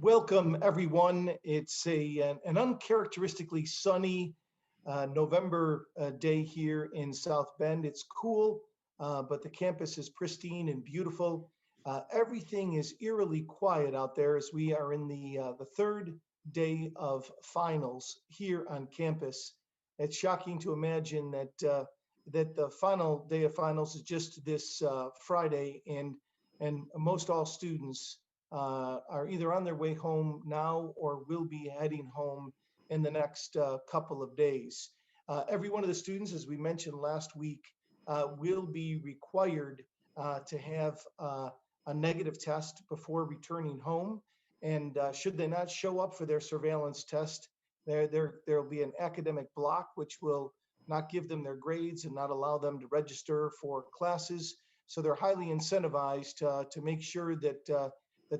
Welcome, everyone. It's an uncharacteristically sunny November day here in South Bend. It's cool, but the campus is pristine and beautiful. Everything is eerily quiet out there as we are in the third day of finals here on campus. It's shocking to imagine that the final day of finals is just this Friday, and most all students are either on their way home now or will be heading home in the next couple of days. Every one of the students, as we mentioned last week, will be required to have a negative test before returning home. And should they not show up for their surveillance test, there will be an academic block which will not give them their grades and not allow them to register for classes. So they're highly incentivized to make sure that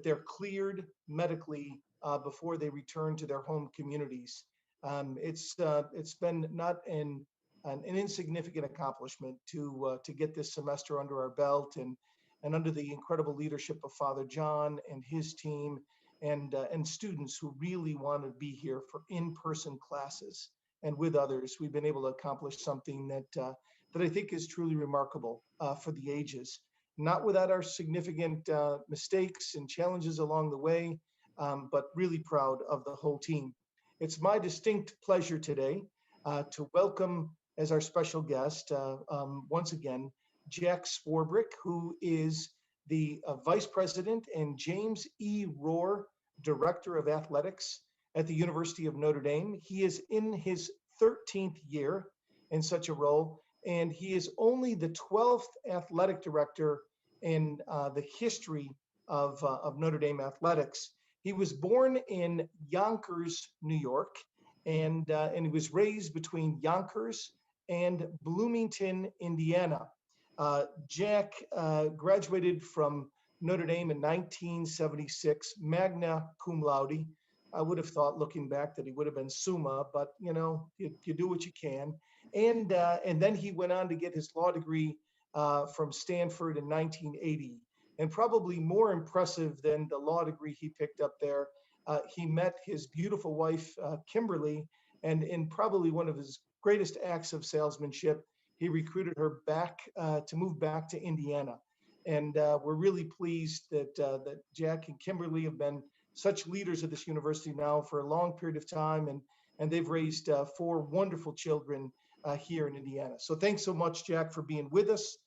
they're cleared medically before they return to their home communities. It's been not an insignificant accomplishment to get this semester under our belt, and under the incredible leadership of Father John and his team, and students who really want to be here for in-person classes. And with others, we've been able to accomplish something that I think is truly remarkable for the ages. Not without our significant mistakes and challenges along the way, but really proud of the whole team. It's my distinct pleasure today to welcome as our special guest, once again, Jack Swarbrick, who is the Vice President and James E. Rohr Director of Athletics at the University of Notre Dame. He is in his 13th year in such a role, and he is only the 12th athletic director in the history of Notre Dame athletics. He was born in Yonkers, New York, and he was raised between Yonkers and Bloomington, Indiana. Jack graduated from Notre Dame in 1976, magna cum laude. I would have thought, looking back, that he would have been summa, but you know, you do what you can. And then he went on to get his law degree from Stanford in 1980. And probably more impressive than the law degree he picked up there, he met his beautiful wife, Kimberly, and in probably one of his greatest acts of salesmanship, he recruited her back to move back to Indiana. And we're really pleased that Jack and Kimberly have been such leaders of this university now for a long period of time, and they've raised 4 wonderful children here in Indiana. So thanks so much, Jack, for being with us.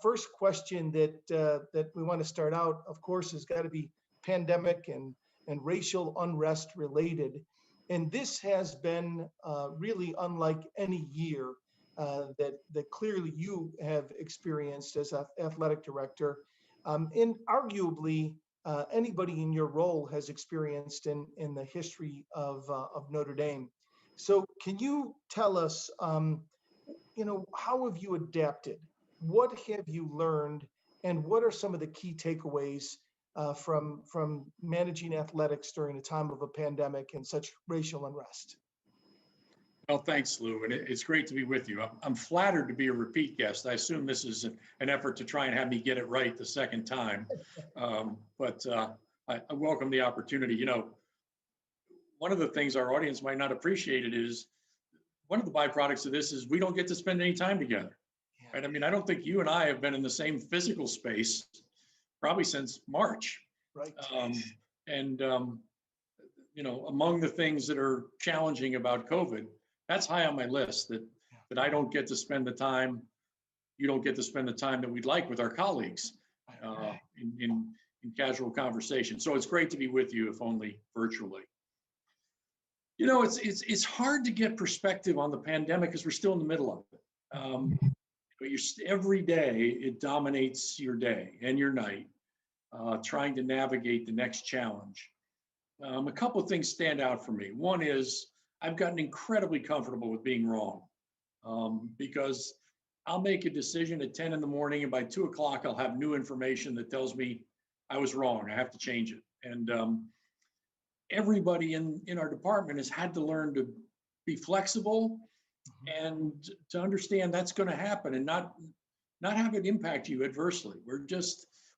First question that we want to start out, of course, has got to be pandemic and racial unrest related. And this has been really unlike any year that clearly you have experienced as an athletic director, and arguably anybody in your role has experienced in the history of Notre Dame. So can you tell us, how have you adapted? What have you learned, and what are some of the key takeaways from managing athletics during a time of a pandemic and such racial unrest? Well, thanks, Lou, and it's great to be with you. I'm flattered to be a repeat guest. I assume this is an effort to try and have me get it right the second time, but I welcome the opportunity. You know, one of the things our audience might not appreciate it is one of the byproducts of this is we don't get to spend any time together. Right? I mean, I don't think you and I have been in the same physical space probably since March. Right. Among the things that are challenging about COVID, that's high on my list, that I don't get to spend the time, you don't get to spend the time that we'd like with our colleagues in casual conversation. So it's great to be with you, if only virtually. You know, it's hard to get perspective on the pandemic because we're still in the middle of it. But every day it dominates your day and your night, trying to navigate the next challenge. A couple of things stand out for me. One is I've gotten incredibly comfortable with being wrong, because I'll make a decision at 10 in the morning, and by 2 o'clock I'll have new information that tells me I was wrong. I have to change it. And everybody in our department has had to learn to be flexible and to understand that's going to happen and not have it impact you adversely.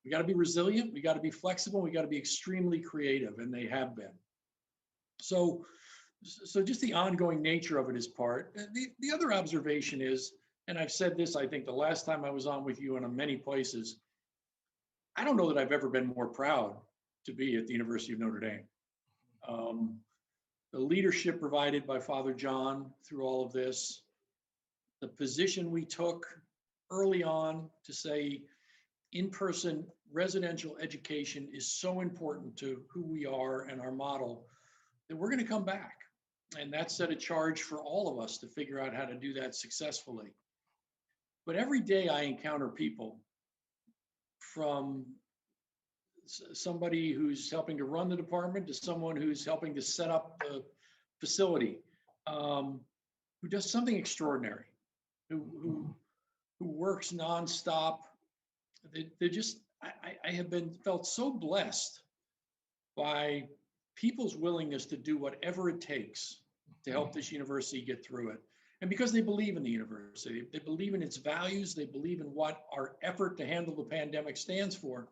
We got to be resilient. We got to be flexible. We got to be extremely creative, and they have been. So just the ongoing nature of it is part. The other observation is, and I've said this, I think the last time I was on with you and in many places, I don't know that I've ever been more proud to be at the University of Notre Dame. The leadership provided by Father John through all of this, the position we took early on to say in-person residential education is so important to who we are and our model that we're going to come back. And that set a charge for all of us to figure out how to do that successfully. But every day I encounter people, from somebody who's helping to run the department to someone who's helping to set up the facility, who does something extraordinary, who works nonstop. They're just, I have been felt so blessed by people's willingness to do whatever it takes to help this university get through it. And because they believe in the university, they believe in its values, they believe in what our effort to handle the pandemic stands for.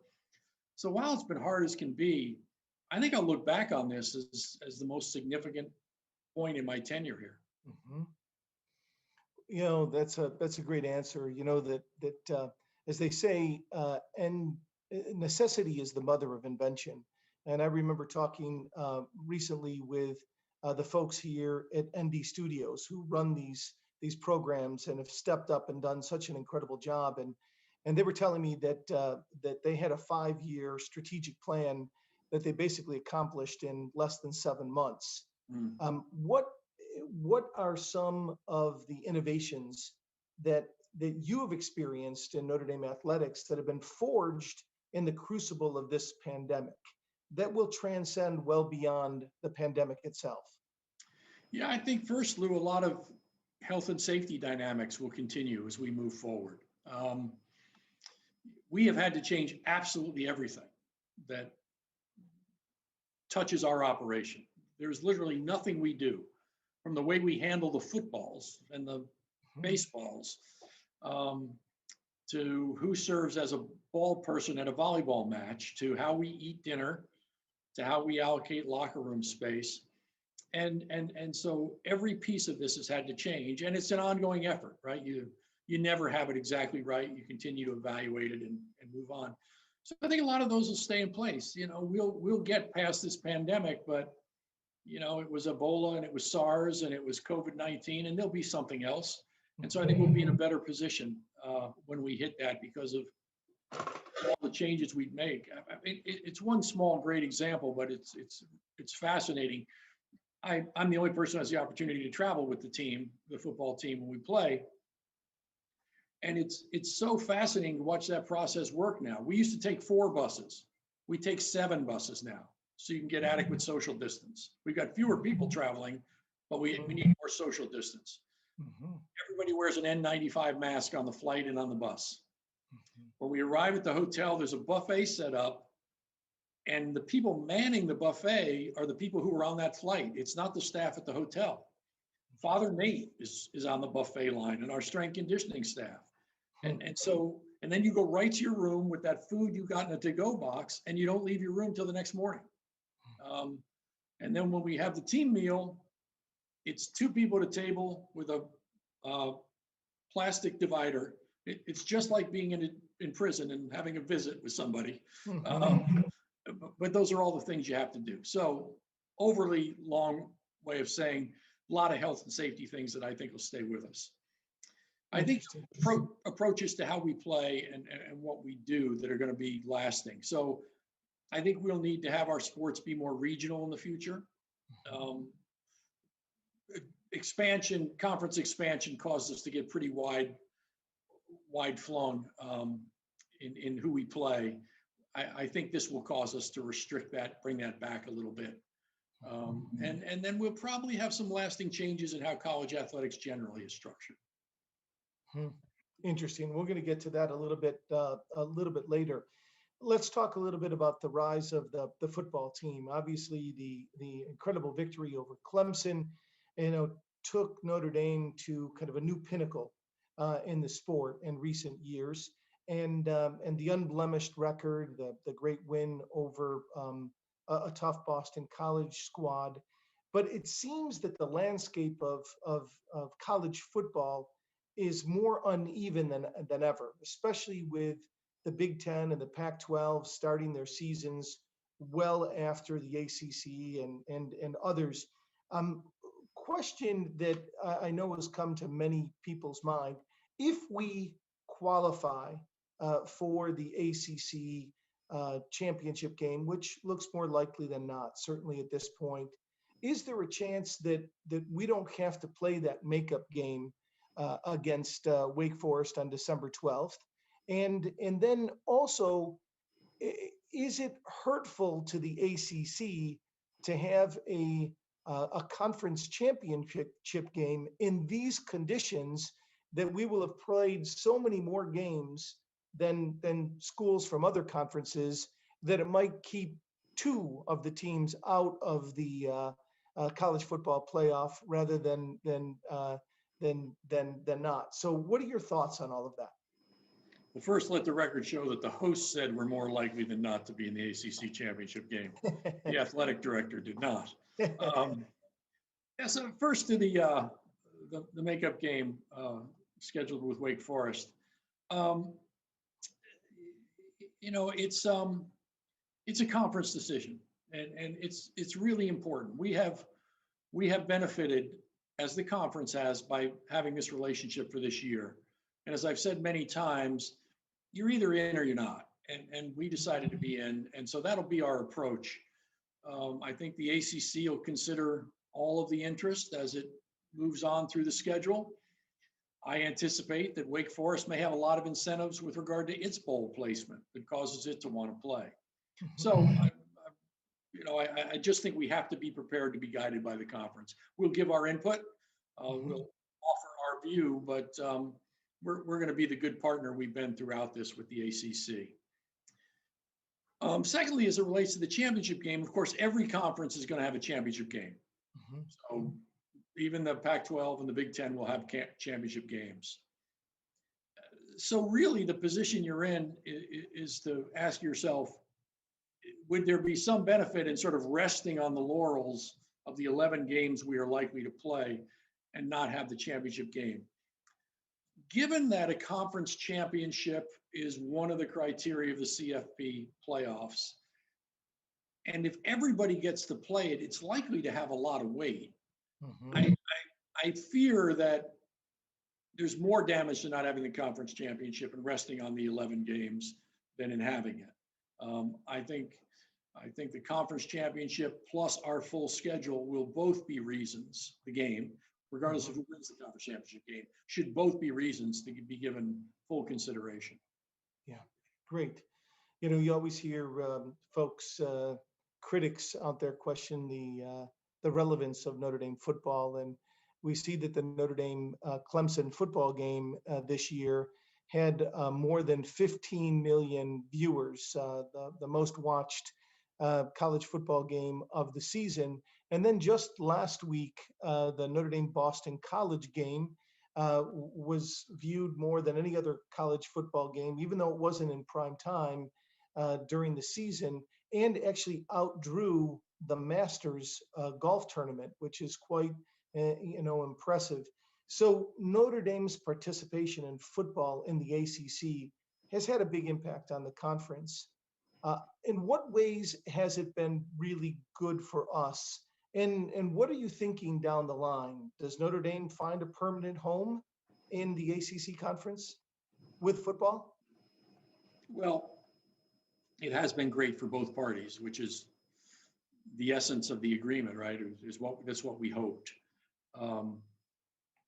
So while it's been hard as can be, I think I'll look back on this as the most significant point in my tenure here. Mm-hmm. You know, that's a great answer. You know, that as they say, and necessity is the mother of invention. And I remember talking recently with the folks here at Indy Studios who run these programs and have stepped up and done such an incredible job. And they were telling me that that they had a 5-year strategic plan that they basically accomplished in less than 7 months. Mm. What are some of the innovations that you have experienced in Notre Dame athletics that have been forged in the crucible of this pandemic that will transcend well beyond the pandemic itself? Yeah, I think first, Lou, a lot of health and safety dynamics will continue as we move forward. We have had to change absolutely everything that touches our operation. There's literally nothing we do, from the way we handle the footballs and the baseballs, to who serves as a ball person at a volleyball match, to how we eat dinner, to how we allocate locker room space. And so every piece of this has had to change, and it's an ongoing effort, right? You never have it exactly right. You continue to evaluate it and move on. So I think a lot of those will stay in place. You know, we'll get past this pandemic, but you know, it was Ebola and it was SARS and it was COVID-19, and there'll be something else. And so I think we'll be in a better position when we hit that because of all the changes we'd make. I mean, it's one small great example, but it's fascinating. I'm the only person who has the opportunity to travel with the team, the football team, when we play. And it's so fascinating to watch that process work now. We used to take 4 buses. We take 7 buses now, so you can get adequate social distance. We've got fewer people traveling, but we need more social distance. Mm-hmm. Everybody wears an N95 mask on the flight and on the bus. Mm-hmm. When we arrive at the hotel, there's a buffet set up, and the people manning the buffet are the people who are on that flight. It's not the staff at the hotel. Father Nate is on the buffet line, and our strength conditioning staff. And then you go right to your room with that food you got in a to-go box, and you don't leave your room till the next morning. And then when we have the team meal, it's 2 people at a table with a plastic divider. It's just like being in prison and having a visit with somebody. But those are all the things you have to do. So overly long way of saying a lot of health and safety things that I think will stay with us. I think approaches to how we play and what we do that are going to be lasting. So I think we'll need to have our sports be more regional in the future. Conference expansion caused us to get pretty wide flung in who we play. I think this will cause us to restrict that, bring that back a little bit. And then we'll probably have some lasting changes in how college athletics generally is structured. Interesting. We're going to get to that a little bit later. Let's talk a little bit about the rise of the football team. Obviously, the incredible victory over Clemson, took Notre Dame to kind of a new pinnacle in the sport in recent years. and the unblemished record, the great win over a tough Boston College squad. But it seems that the landscape of college football is more uneven than ever, especially with the Big Ten and the Pac-12 starting their seasons well after the ACC and others. Question that I know has come to many people's mind: if we qualify for the ACC championship game, which looks more likely than not, certainly at this point, is there a chance that we don't have to play that makeup game against Wake Forest on December 12th? And then also, is it hurtful to the ACC to have a conference championship game in these conditions, that we will have played so many more games than schools from other conferences, that it might keep two of the teams out of the college football playoff rather than not? So what are your thoughts on all of that? Well, first, let the record show that the host said we're more likely than not to be in the ACC championship game. The athletic director did not. Yeah, so first to the makeup game scheduled with Wake Forest. It's a conference decision, and it's really important. We have benefited, as the conference has, by having this relationship for this year. And as I've said many times, you're either in or you're not. And we decided to be in. And so that'll be our approach. I think the ACC will consider all of the interest as it moves on through the schedule. I anticipate that Wake Forest may have a lot of incentives with regard to its bowl placement that causes it to want to play. So, I just think we have to be prepared to be guided by the conference. We'll give our input. We'll offer our view, but we're going to be the good partner we've been throughout this with the ACC. Secondly, as it relates to the championship game, of course, every conference is going to have a championship game. So even the Pac-12 and the Big Ten will have championship games. So really the position you're in is to ask yourself, would there be some benefit in sort of resting on the laurels of the 11 games we are likely to play and not have the championship game? Given that a conference championship is one of the criteria of the CFP playoffs, and if everybody gets to play it, it's likely to have a lot of weight. I fear that there's more damage to not having the conference championship and resting on the 11 games than in having it. I think the conference championship plus our full schedule will both be reasons, the game, regardless of who wins the conference championship game, should both be reasons to be given full consideration. Yeah, great. You always hear folks, critics out there question the relevance of Notre Dame football, and we see that the Notre Dame Clemson football game this year had more than 15 million viewers, the most watched college football game of the season. And then just last week, the Notre Dame Boston College game was viewed more than any other college football game, even though it wasn't in prime time during the season, and actually outdrew the Masters golf tournament, which is quite impressive. So Notre Dame's participation in football in the ACC has had a big impact on the conference. In what ways has it been really good for us? And what are you thinking down the line? Does Notre Dame find a permanent home in the ACC conference with football? Well, it has been great for both parties, which is the essence of the agreement, right? That's what we hoped.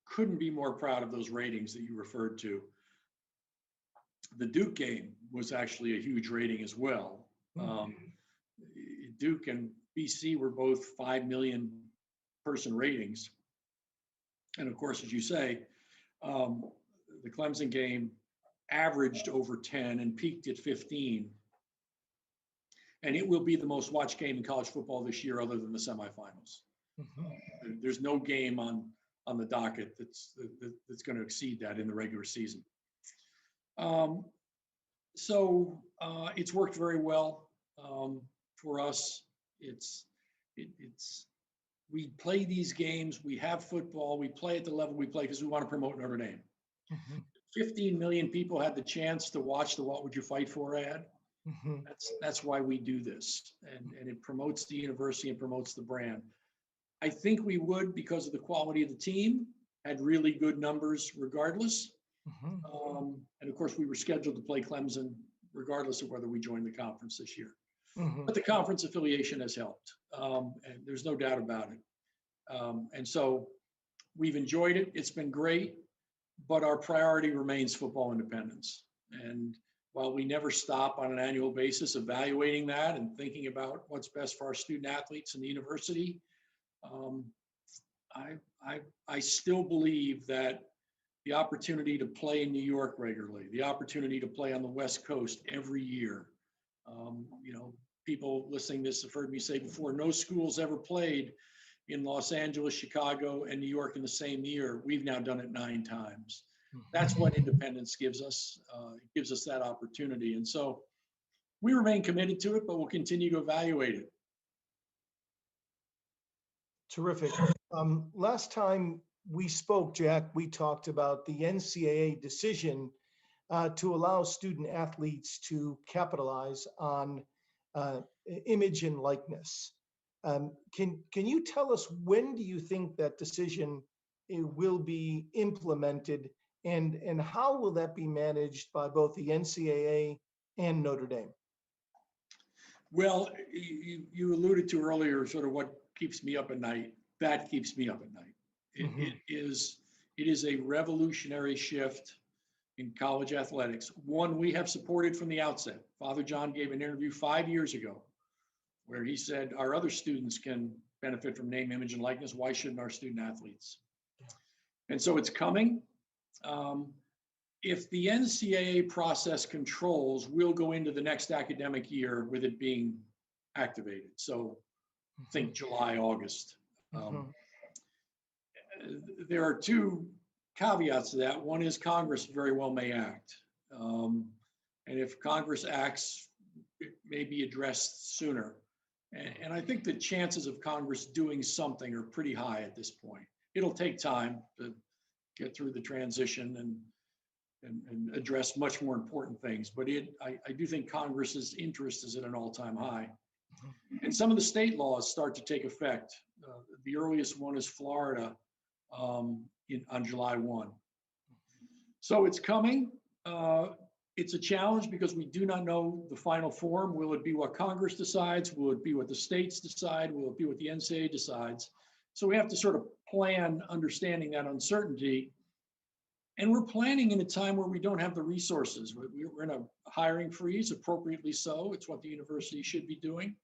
Couldn't be more proud of those ratings that you referred to. The Duke game was actually a huge rating as well. Duke and BC were both 5 million person ratings. And of course, as you say, the Clemson game averaged over 10 and peaked at 15. And it will be the most watched game in college football this year other than the semifinals. There's no game on the docket that's going to exceed that in the regular season. So it's worked very well for us. It's we play these games. We have football. We play at the level we play because we want to promote Notre Dame. Mhm. 15 million people had the chance to watch the "What Would You Fight For" ad. Mhm. That's why we do this, and it promotes the university and promotes the brand. I think we would, because of the quality of the team, had really good numbers regardless. Mhm. And of course, we were scheduled to play Clemson regardless of whether we joined the conference this year. Mhm. But the conference affiliation has helped, and there's no doubt about it. And so we've enjoyed it. It's been great, but our priority remains football independence. And while we never stop on an annual basis evaluating that and thinking about what's best for our student athletes and the university, um, I still believe that the opportunity to play in New York regularly, the opportunity to play on the West Coast every year. You know, people listening to this have heard me say before, no school's ever played in Los Angeles, Chicago, and New York in the same year. We've now done it 9 times. That's what independence gives us. It gives us that opportunity. And so we remain committed to it, but we'll continue to evaluate it. Terrific. Last time we spoke, Jack, we talked about the NCAA decision to allow student athletes to capitalize on image and likeness. Can you tell us, when do you think that decision will be implemented, and how will that be managed by both the NCAA and Notre Dame? Well, you alluded to earlier sort of what keeps me up at night. That keeps me up at night. It is a revolutionary shift in college athletics, one we have supported from the outset. Father John gave an interview 5 years ago where he said our other students can benefit from name, image, and likeness. Why shouldn't our student athletes? And so it's coming. If the NCAA process controls, we'll go into the next academic year with it being activated. So think July, August. There are 2 caveats to that. One is Congress very well may act. And if Congress acts, it may be addressed sooner. And I think the chances of Congress doing something are pretty high at this point. It'll take time to get through the transition and address much more important things. But I do think Congress's interest is at an all-time high. And some of the state laws start to take effect. The earliest one is Florida on July 1. So it's coming. It's a challenge because we do not know the final form. Will it be what Congress decides? Will it be what the states decide? Will it be what the NCAA decides? So we have to sort of plan understanding that uncertainty. And we're planning in a time where we don't have the resources. We're in a hiring freeze, appropriately so. It's what the university should be doing.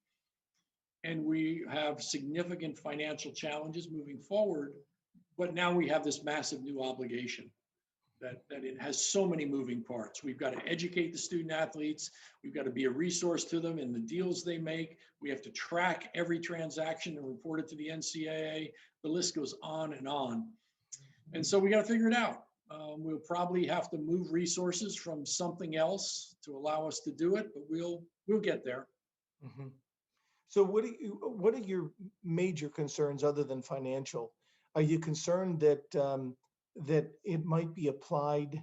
And we have significant financial challenges moving forward. But now we have this massive new obligation that it has so many moving parts. We've got to educate the student athletes. We've got to be a resource to them in the deals they make. We have to track every transaction and report it to the NCAA. The list goes on and on. And so we got to figure it out. We'll probably have to move resources from something else to allow us to do it, but we'll get there. Mm-hmm. So what are your major concerns other than financial? Are you concerned that that it might be applied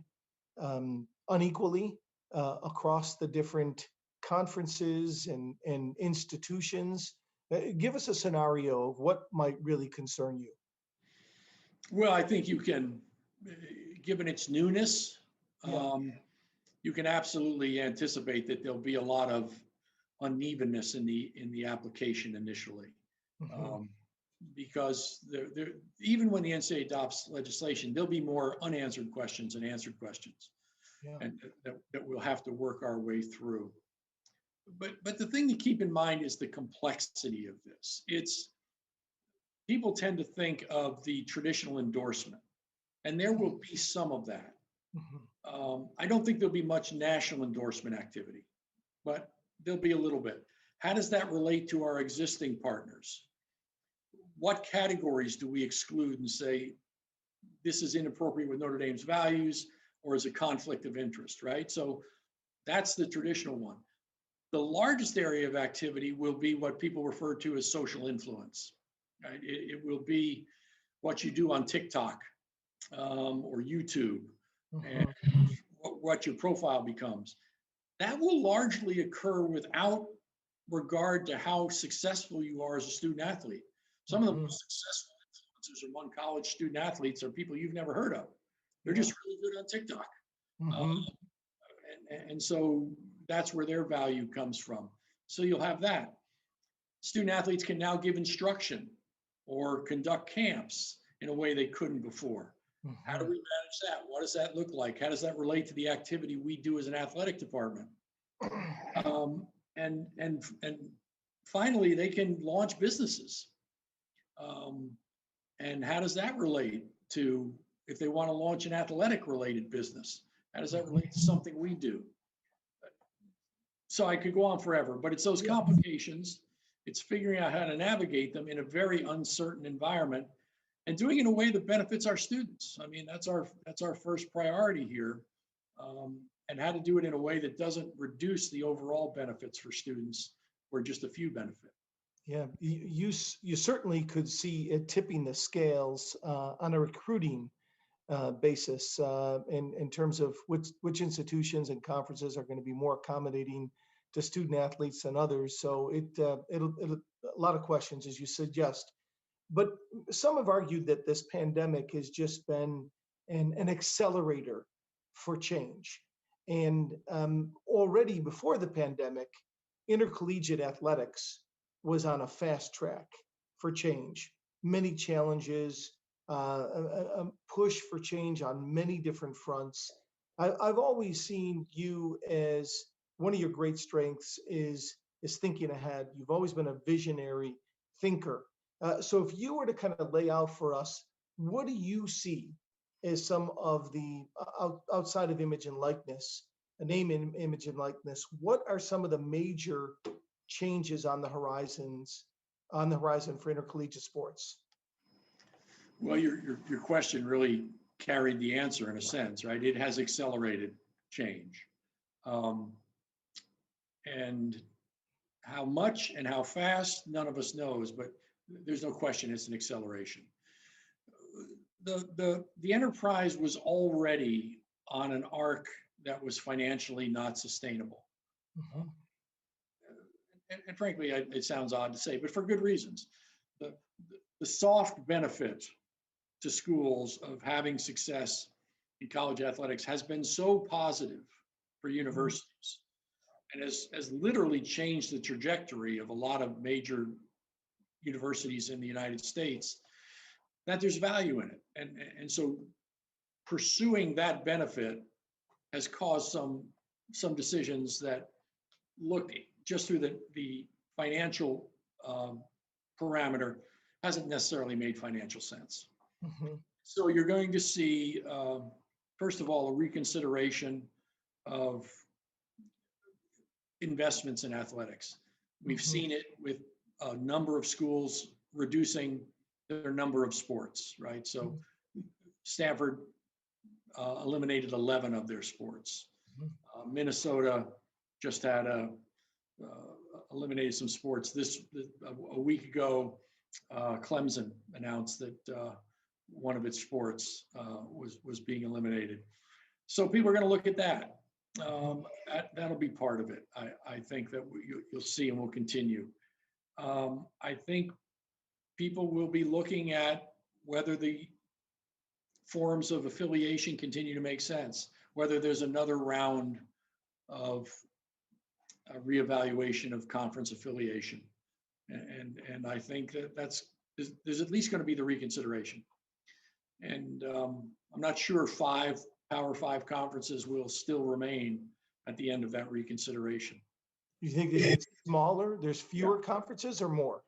unequally across the different conferences and institutions? Give us a scenario of what might really concern you. Well, I think you can, given its newness, you can absolutely anticipate that there'll be a lot of unevenness in the application initially. Because even when the NCAA adopts legislation, there'll be more unanswered questions and answered questions, and that we'll have to work our way through. But the thing to keep in mind is the complexity of this. People tend to think of the traditional endorsement, and there will be some of that. I don't think there'll be much national endorsement activity, but there'll be a little bit. How does that relate to our existing partners? What categories do we exclude and say, this is inappropriate with Notre Dame's values or is a conflict of interest, right? So That's the traditional one. The largest area of activity will be what people refer to as social influence. Right? It will be what you do on TikTok or YouTube, and what your profile becomes. That will largely occur without regard to how successful you are as a student athlete. Some of the most successful influencers among college student athletes are people you've never heard of. They're just really good on TikTok. And so that's where their value comes from. So you'll have that. Student athletes can now give instruction or conduct camps in a way they couldn't before. How do we manage that? What does that look like? How does that relate to the activity we do as an athletic department? And finally, they can launch businesses. And how does that relate to if they want to launch an athletic related business? How does that relate to something we do? So I could go on forever, but it's those complications. It's figuring out how to navigate them in a very uncertain environment and doing it in a way that benefits our students. I mean, that's our first priority here, and how to do it in a way that doesn't reduce the overall benefits for students where just a few benefit. Yeah, you certainly could see it tipping the scales on a recruiting basis in terms of which institutions and conferences are going to be more accommodating to student athletes than others. So it'll a lot of questions, as you suggest. But some have argued that this pandemic has just been an accelerator for change. And already before the pandemic, intercollegiate athletics was on a fast track for change. Many challenges, a push for change on many different fronts. I've always seen you as one of your great strengths is thinking ahead. You've always been a visionary thinker. So if you were to kind of lay out for us, what do you see as some of the outside of image and likeness, a name, image and likeness, what are some of the major changes on the horizon for intercollegiate sports? Well, your question really carried the answer in a sense, right? It has accelerated change. And how much and how fast, none of us knows, but there's no question it's an acceleration. The enterprise was already on an arc that was financially not sustainable. And frankly, it sounds odd to say, but for good reasons. The soft benefit to schools of having success in college athletics has been so positive for universities and has literally changed the trajectory of a lot of major universities in the United States that there's value in it. And so pursuing that benefit has caused some decisions that look just through the financial parameter hasn't necessarily made financial sense. So you're going to see, first of all, a reconsideration of investments in athletics. We've seen it with a number of schools reducing their number of sports, right? So Stanford eliminated 11 of their sports. Minnesota just had eliminated some sports. A week ago, Clemson announced that one of its sports was being eliminated. So people are going to look at that. That'll be part of it. I think that you'll see and will continue. I think people will be looking at whether the forms of affiliation continue to make sense, whether there's another round of reevaluation of conference affiliation. And I think that there's at least going to be the reconsideration. And I'm not sure 5 Power 5 conferences will still remain at the end of that reconsideration. You think it's smaller? There's fewer conferences or more?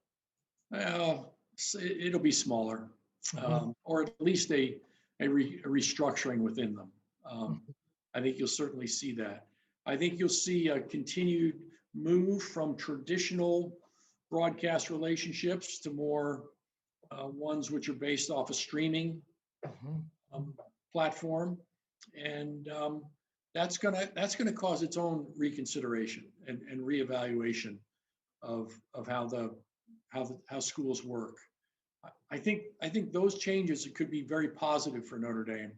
It'll be smaller, or at least a restructuring within them. I think you'll certainly see that. I think you'll see a continued move from traditional broadcast relationships to more ones which are based off a streaming platform. And that's gonna cause its own reconsideration and reevaluation of how schools work. I think those changes could be very positive for Notre Dame,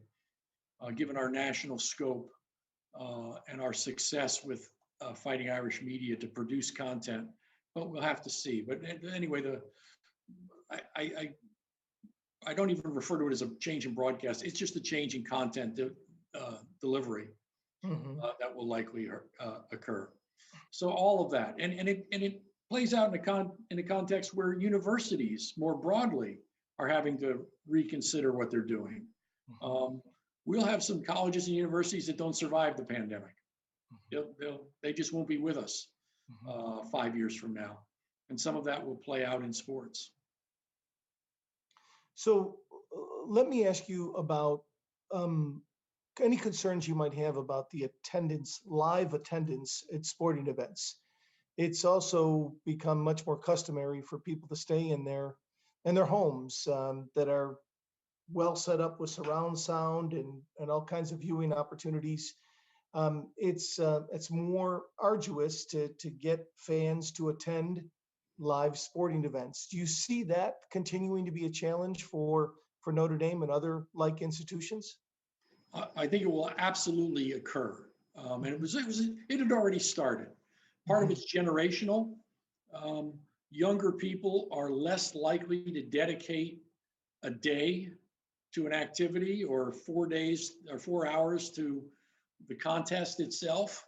given our national scope and our success with Fighting Irish media to produce content. But we'll have to see. But anyway, I I don't even refer to it as a change in broadcast. It's just a change in content delivery that will likely occur. So all of that, and it plays out in a context where universities more broadly are having to reconsider what they're doing. We'll have some colleges and universities that don't survive the pandemic. They just won't be with us 5 years from now, and some of that will play out in sports. So let me ask you about any concerns you might have about the attendance, live attendance at sporting events. It's also become much more customary for people to stay in their homes that are well set up with surround sound and all kinds of viewing opportunities. It's more arduous to get fans to attend live sporting events. Do you see that continuing to be a challenge for Notre Dame and other like institutions? I think it will absolutely occur, and it had already started. Part of it's generational. Younger people are less likely to dedicate a day to an activity or 4 days or 4 hours to the contest itself.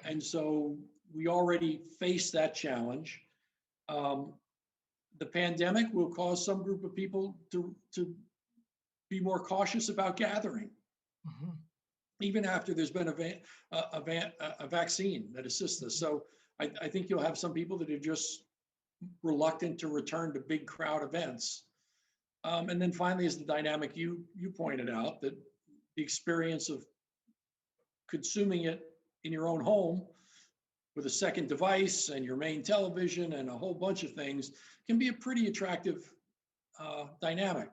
And so we already face that challenge. The pandemic will cause some group of people to be more cautious about gathering, even after there's been a vaccine that assists us. So I think you'll have some people that are just reluctant to return to big crowd events. And then finally is the dynamic you pointed out, that the experience of consuming it in your own home with a second device and your main television and a whole bunch of things can be a pretty attractive dynamic.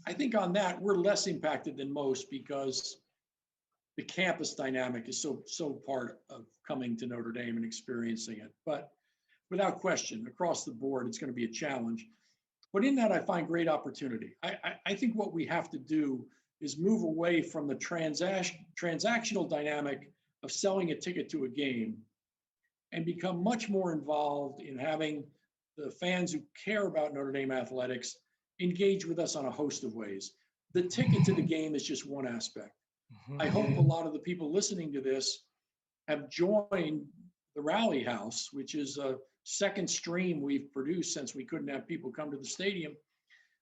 I think on that, we're less impacted than most because the campus dynamic is so part of coming to Notre Dame and experiencing it. But without question, across the board, it's going to be a challenge. But in that, I find great opportunity. I think what we have to do is move away from the transactional dynamic of selling a ticket to a game and become much more involved in having the fans who care about Notre Dame athletics engage with us on a host of ways. The ticket to the game is just one aspect. I hope a lot of the people listening to this have joined the Rally House, which is a second stream we've produced since we couldn't have people come to the stadium,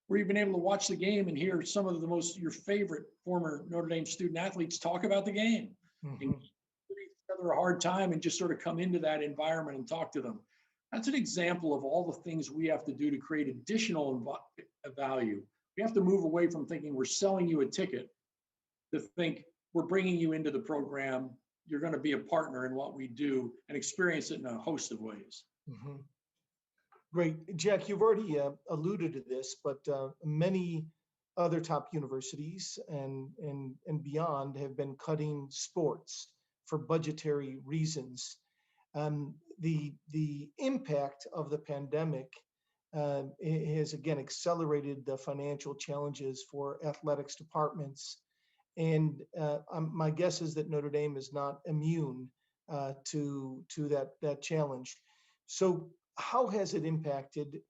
where you've been able to watch the game and hear some of your favorite former Notre Dame student athletes talk about the game and give each other a hard time and just sort of come into that environment and talk to them. That's an example of all the things we have to do to create additional value. We have to move away from thinking we're selling you a ticket to think we're bringing you into the program. You're going to be a partner in what we do and experience it in a host of ways. Great. Jack, you've already alluded to this, but many other top universities and beyond have been cutting sports for budgetary reasons. The impact of the pandemic has again accelerated the financial challenges for athletics departments. And my guess is that Notre Dame is not immune to that challenge. So how has it impacted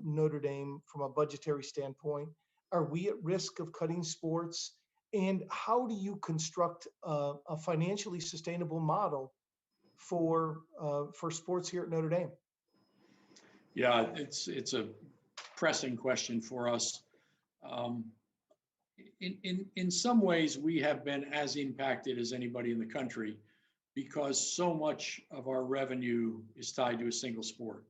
Notre Dame from a budgetary standpoint? Are we at risk of cutting sports? And how do you construct a financially sustainable model for sports here at Notre Dame? Yeah, it's a pressing question for us. In some ways, we have been as impacted as anybody in the country because so much of our revenue is tied to a single sport,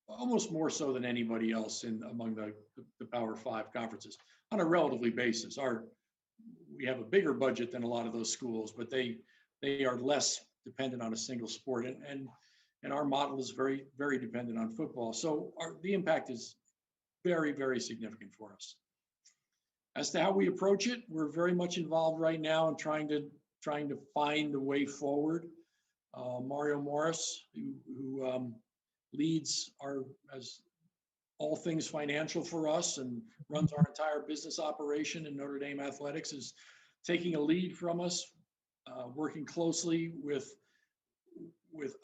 almost more so than anybody else among the Power Five conferences on a relatively basis. We have a bigger budget than a lot of those schools, but they are less dependent on a single sport, and our model is very, very dependent on football. So the impact is very, very significant for us. As to how we approach it, we're very much involved right now in trying to find a way forward. Mario Morris, who leads as all things financial for us and runs our entire business operation in Notre Dame athletics, is taking a lead from us, working closely with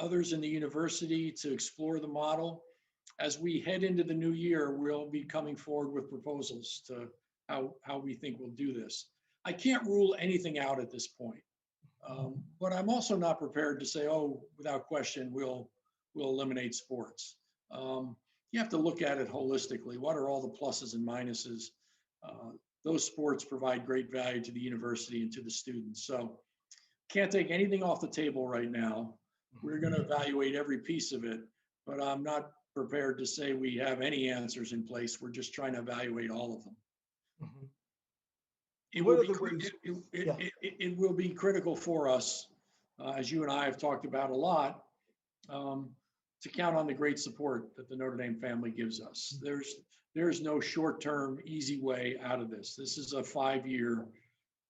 others in the university to explore the model. As we head into the new year, we'll be coming forward with proposals to how we think we'll do this. I can't rule anything out at this point, but I'm also not prepared to say, oh, without question, we'll eliminate sports. You have to look at it holistically. What are all the pluses and minuses? Those sports provide great value to the university and to the students. So can't take anything off the table right now. We're going to evaluate every piece of it, but I'm not prepared to say we have any answers in place. We're just trying to evaluate all of them. Mhm. It will be critical for us, as you and I have talked about a lot, to count on the great support that the Notre Dame family gives us. There's no short-term, easy way out of this. This is a 5-year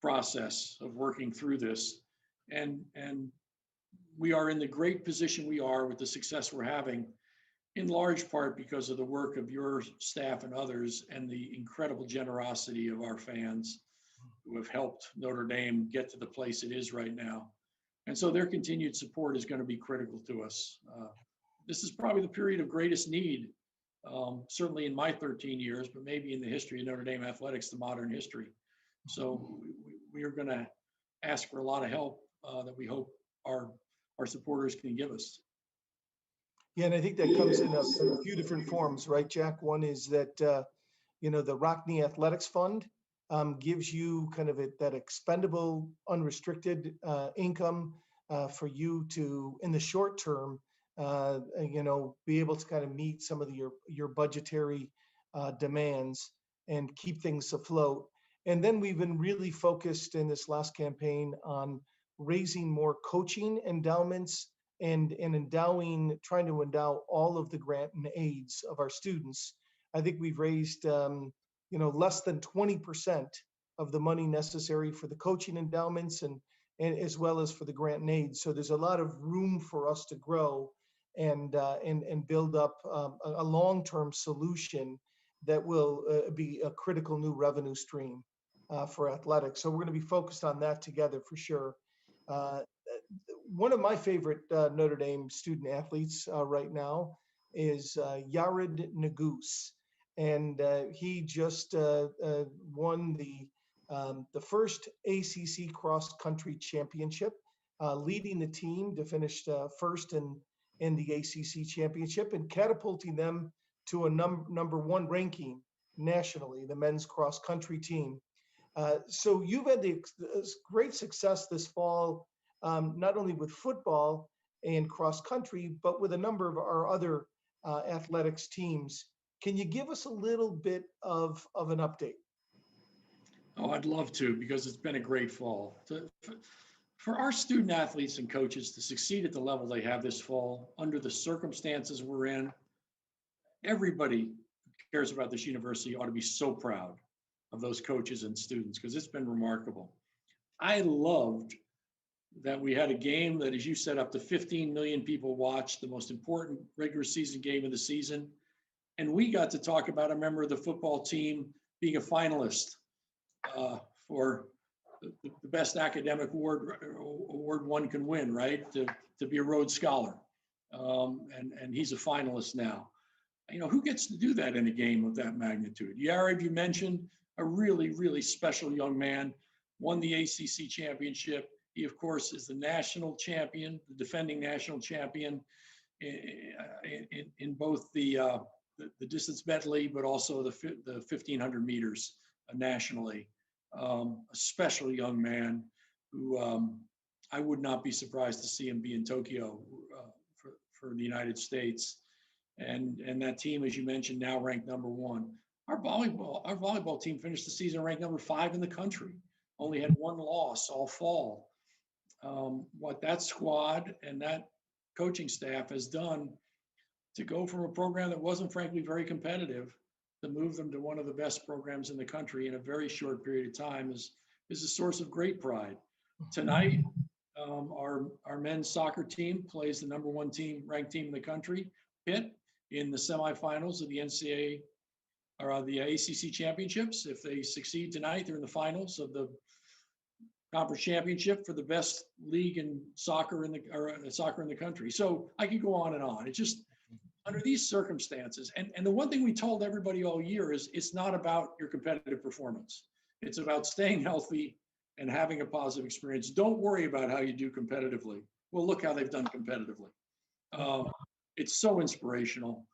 process of working through this. And we are in the great position we are with the success we're having, in large part because of the work of your staff and others and the incredible generosity of our fans who have helped Notre Dame get to the place it is right now. And so their continued support is going to be critical to us. This is probably the period of greatest need, certainly in my 13 years, but maybe in the history of Notre Dame athletics, the modern history. So we are going to ask for a lot of help that we hope our supporters can give us. Yeah, and I think that comes in a few different forms, right, Jack? One is that, the Rockne Athletics Fund gives you kind of that expendable, unrestricted income for you to, in the short term, be able to kind of meet some of your budgetary demands and keep things afloat. And then we've been really focused in this last campaign on raising more coaching endowments and trying to endow all of the grant and aids of our students. I think we've raised, less than 20% of the money necessary for the coaching endowments and as well as for the grant and aids. So there's a lot of room for us to grow and build up a long-term solution that will be a critical new revenue stream for athletics. So we're going to be focused on that together for sure. One of my favorite Notre Dame student athletes right now is Yared Nuguse, and he just won the first ACC cross country championship, leading the team to finish first in the ACC championship and catapulting them to a number one ranking nationally, the men's cross country team. So you've had the great success this fall, not only with football and cross country, but with a number of our other athletics teams. Can you give us a little bit of an update? Oh, I'd love to, because it's been a great fall. For our student athletes and coaches to succeed at the level they have this fall, under the circumstances we're in, everybody who cares about this university ought to be so proud of those coaches and students, because it's been remarkable. I loved that we had a game that, as you said, up to 15 million people watched, the most important regular season game of the season. And we got to talk about a member of the football team being a finalist for the best academic award one can win, right? To be a Rhodes Scholar. And he's a finalist now. Who gets to do that in a game of that magnitude? Yared, you mentioned, a really, really special young man, won the ACC championship. He, of course, is the national champion, the defending national champion in both the distance medley, but also the 1,500 meters nationally. A special young man who I would not be surprised to see him be in Tokyo for the United States. And that team, as you mentioned, now ranked number one. Our volleyball team finished the season ranked number 5 in the country. Only had one loss all fall. What that squad and that coaching staff has done to go from a program that wasn't, frankly, very competitive to move them to one of the best programs in the country in a very short period of time is a source of great pride. Tonight, our men's soccer team plays the number one ranked team in the country, Pitt, in the semifinals of the NCAA or the ACC championships. If they succeed tonight, they're in the finals of the conference championship for the best league in soccer in the country. So I could go on and on. It's just under these circumstances, and the one thing we told everybody all year is it's not about your competitive performance. It's about staying healthy and having a positive experience. Don't worry about how you do competitively. Well, look how they've done competitively. It's so inspirational.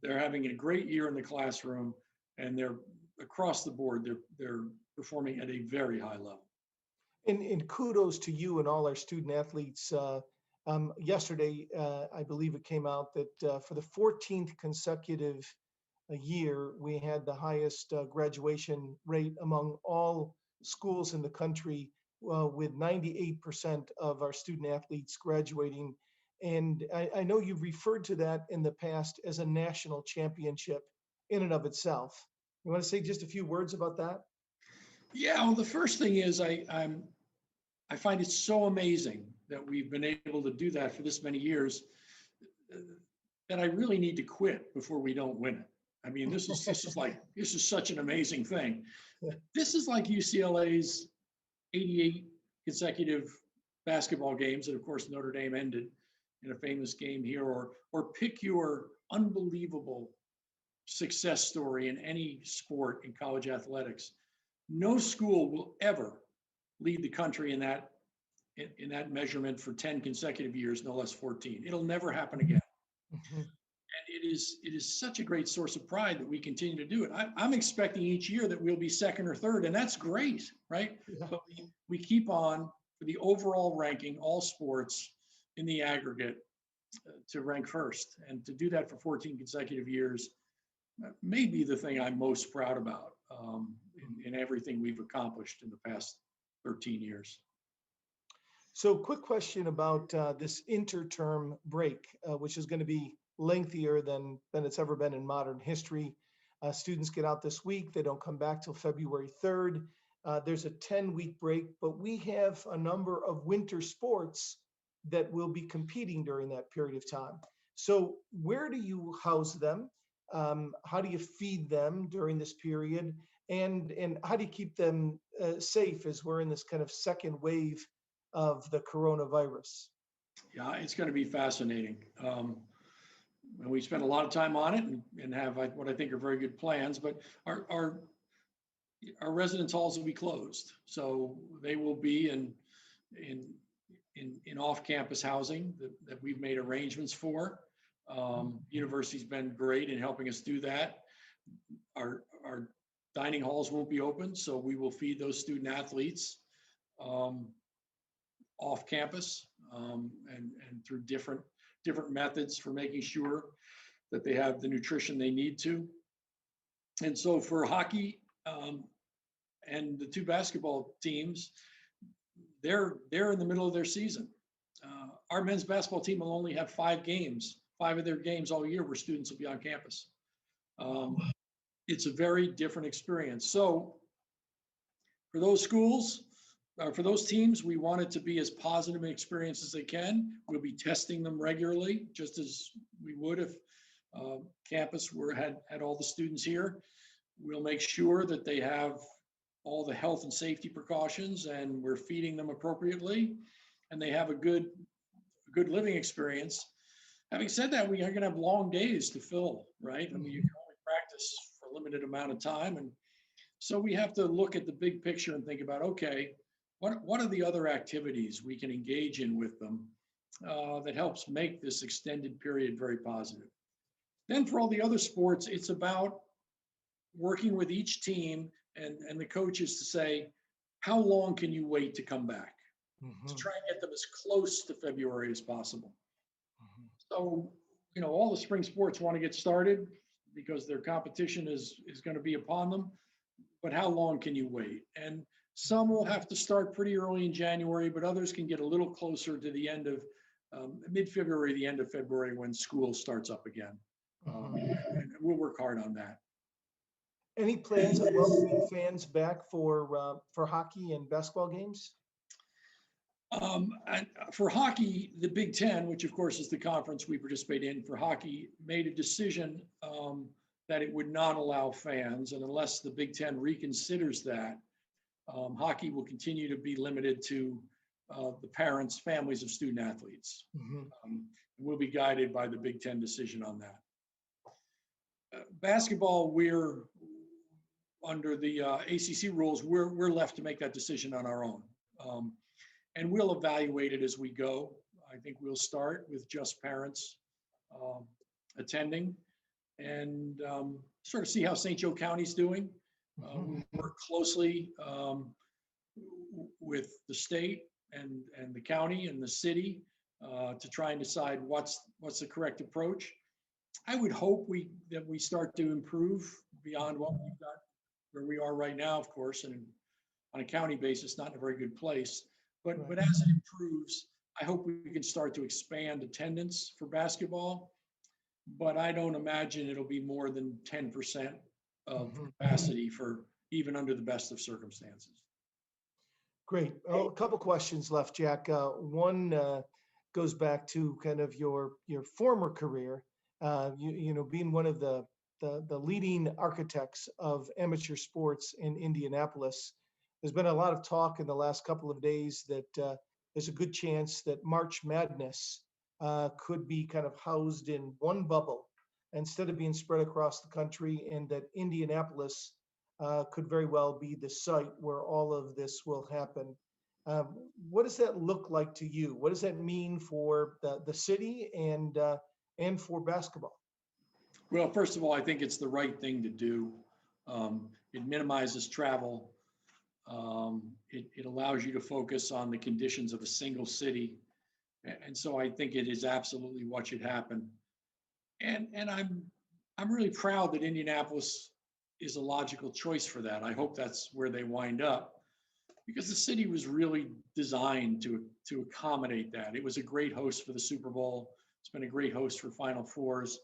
They're having a great year in the classroom, and they're across the board. They're performing at a very high level. And kudos to you and all our student athletes. Yesterday, I believe it came out that for the 14th consecutive year, we had the highest graduation rate among all schools in the country, with 98% of our student athletes graduating. And I know you've referred to that in the past as a national championship in and of itself. You want to say just a few words about that? Yeah, well, the first thing is I find it so amazing that we've been able to do that for this many years that I really need to quit before we don't win it. I mean, this is such an amazing thing. This is like UCLA's 88 consecutive basketball games, and of course Notre Dame ended in a famous game here, or pick your unbelievable success story in any sport in college athletics. No school will ever lead the country in that measurement for 10 consecutive years, no less 14. It'll never happen again. Mm-hmm. And it is such a great source of pride that we continue to do it. I'm expecting each year that we'll be second or third, and that's great, right? Yeah. But we keep on for the overall ranking, all sports in the aggregate, to rank first. And to do that for 14 consecutive years may be the thing I'm most proud about in everything we've accomplished in the past 13 years. So quick question about this interterm break, which is going to be lengthier than it's ever been in modern history. Students get out this week. They don't come back till February 3rd. There's a 10-week break, but we have a number of winter sports that will be competing during that period of time. So where do you house them? How do you feed them during this period? And how do you keep them safe as we're in this kind of second wave of the coronavirus? Yeah, it's going to be fascinating. And we spent a lot of time on it and have what I think are very good plans, but our residence halls will be closed. So they will be in off-campus housing that we've made arrangements for. University's been great in helping us do that. Our dining halls won't be open, so we will feed those student athletes off campus and through different methods for making sure that they have the nutrition they need to. And so for hockey and the two basketball teams, they're in the middle of their season. Our men's basketball team will only have 5 of their games all year where students will be on campus. It's a very different experience. So for those schools, for those teams, we want it to be as positive an experience as they can. We'll be testing them regularly, just as we would if campus had all the students here. We'll make sure that they have all the health and safety precautions, and we're feeding them appropriately, and they have a good living experience. Having said that, we are going to have long days to fill, right? I mean, you can only practice for a limited amount of time, and so we have to look at the big picture and think about, okay, what are the other activities we can engage in with them that helps make this extended period very positive. Then for all the other sports, it's about working with each team and the coaches to say, how long can you wait to come back? To try and get them as close to February as possible. So, all the spring sports want to get started because their competition is going to be upon them. But how long can you wait? And some will have to start pretty early in January, but others can get a little closer to the end of mid-February, the end of February when school starts up again. And we'll work hard on that. Any plans of welcoming fans back for hockey and basketball games? And for hockey, the Big Ten, which of course is the conference we participate in for hockey, made a decision that it would not allow fans, and unless the Big Ten reconsiders that, hockey will continue to be limited to the parents, families of student athletes. We'll be guided by the Big Ten decision on that. Basketball, we're under the ACC rules, we're left to make that decision on our own. And we'll evaluate it as we go. I think we'll start with just parents attending and sort of see how St. Joe County's doing. We work closely with the state and the county and the city to try and decide what's the correct approach. I would hope that we start to improve beyond what we've got, where we are right now, of course, and on a county basis, not in a very good place. But as it improves, I hope we can start to expand attendance for basketball. But I don't imagine it'll be more than 10% of capacity for even under the best of circumstances. Great. Well, a couple questions left, Jack. One goes back to kind of your former career. You know, being one of the leading architects of amateur sports in Indianapolis. There's been a lot of talk in the last couple of days that there's a good chance that March Madness could be kind of housed in one bubble instead of being spread across the country, and that Indianapolis could very well be the site where all of this will happen. What does that look like to you? What does that mean for the city and for basketball? Well, first of all, I think it's the right thing to do. It minimizes travel. It allows you to focus on the conditions of a single city. And so I think it is absolutely what should happen. And I'm really proud that Indianapolis is a logical choice for that. I hope that's where they wind up, because the city was really designed to accommodate that. It was a great host for the Super Bowl. It's been a great host for Final Fours,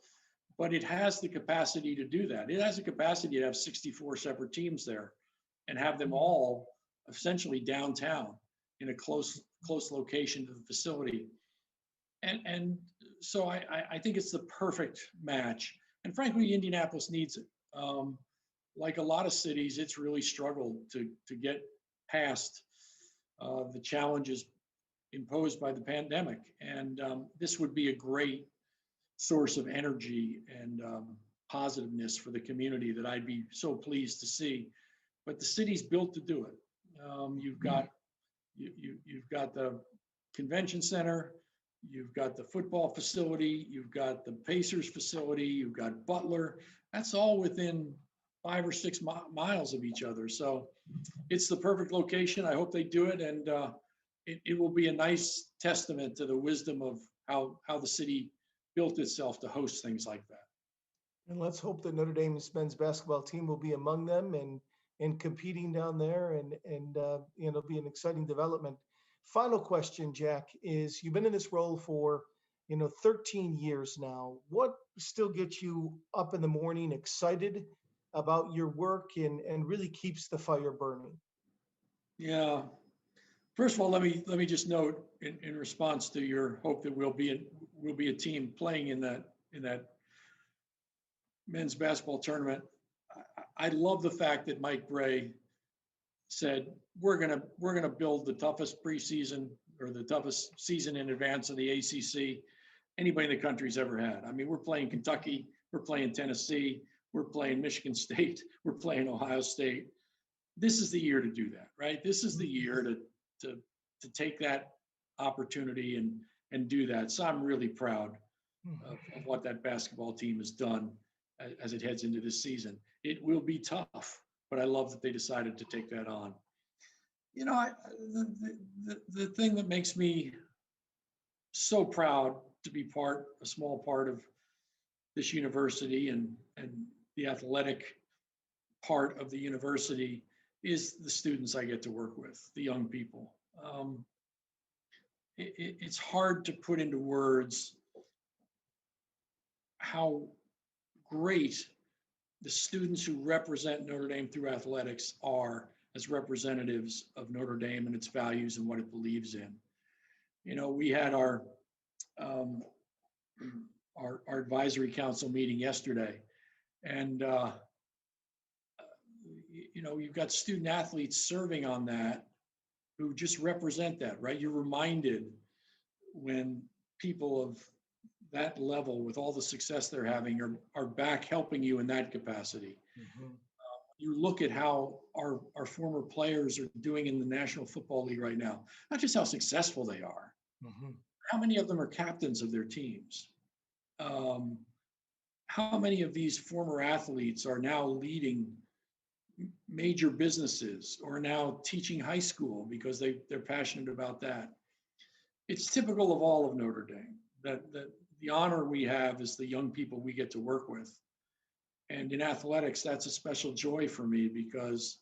but it has the capacity to do that. It has the capacity to have 64 separate teams there and have them all essentially downtown in a close location to the facility. And so I think it's the perfect match. And frankly, Indianapolis needs it. Like a lot of cities, it's really struggled to get past the challenges imposed by the pandemic. And this would be a great source of energy and positiveness for the community that I'd be so pleased to see. But the city's built to do it. You've got the convention center, you've got the football facility, you've got the Pacers facility, you've got Butler. That's all within 5 or 6 miles of each other. So it's the perfect location. I hope they do it, and it will be a nice testament to the wisdom of how the city built itself to host things like that. And let's hope that Notre Dame's men's basketball team will be among them and competing down there, and it'll be an exciting development. Final question, Jack, is you've been in this role for 13 years now. What still gets you up in the morning, excited about your work, and really keeps the fire burning? Yeah. First of all, let me just note in response to your hope that we'll be a team playing in that men's basketball tournament. I love the fact that Mike Bray said we're gonna build the toughest preseason or the toughest season in advance of the ACC anybody in the country's ever had. I mean, we're playing Kentucky, we're playing Tennessee, we're playing Michigan State, we're playing Ohio State. This is the year to do that, right? This is the year to take that opportunity and do that. So I'm really proud of what that basketball team has done as it heads into this season. It will be tough, but I love that they decided to take that on. The thing that makes me so proud to be a small part of this university and the athletic part of the university is the students I get to work with, the young people. It's hard to put into words how great the students who represent Notre Dame through athletics are as representatives of Notre Dame and its values and what it believes in. You know, we had our advisory council meeting yesterday, and you know, you've got student athletes serving on that who just represent that, right? You're reminded when people of that level, with all the success they're having, are back helping you in that capacity. Mhm. You look at how our former players are doing in the National Football League right now, not just how successful they are, Mhm. how many of them are captains of their teams? How many of these former athletes are now leading major businesses or now teaching high school because they're passionate about that? It's typical of all of Notre Dame that the honor we have is the young people we get to work with. And in athletics, that's a special joy for me because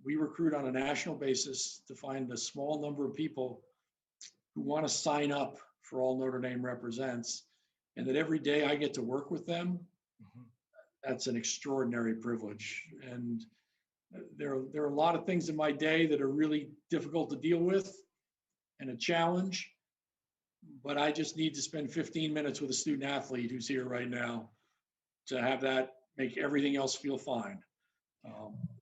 we recruit on a national basis to find a small number of people who want to sign up for all Notre Dame represents, and that every day I get to work with them. Mhm. That's an extraordinary privilege. And there are a lot of things in my day that are really difficult to deal with and a challenge, but I just need to spend 15 minutes with a student athlete who's here right now to have that make everything else feel fine.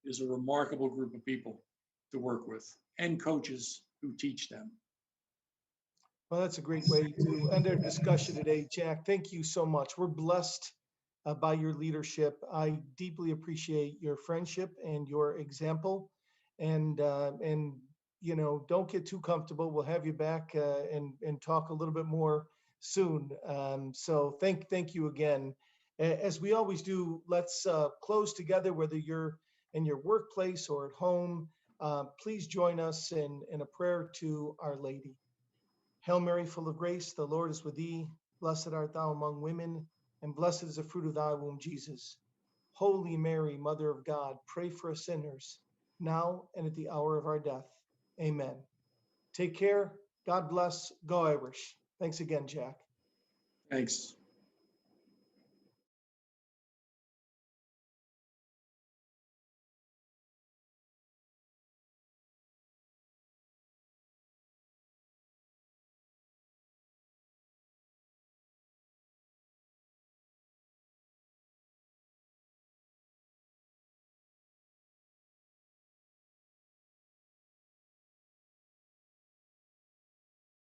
Is a remarkable group of people to work with and coaches who teach them. Well, that's a great way to end our discussion today, Jack. Thank you so much. We're blessed by your leadership. I deeply appreciate your friendship and your example. And you know, don't get too comfortable. We'll have you back and talk a little bit more soon. So thank you again. As we always do, let's close together. Whether you're in your workplace or at home, please join us in a prayer to Our Lady. Hail Mary, full of grace, the Lord is with thee. Blessed art thou among women, and blessed is the fruit of thy womb, Jesus. Holy Mary, Mother of God, pray for us sinners, now and at the hour of our death. Amen. Take care. God bless. Go Irish. Thanks again, Jack. Thanks.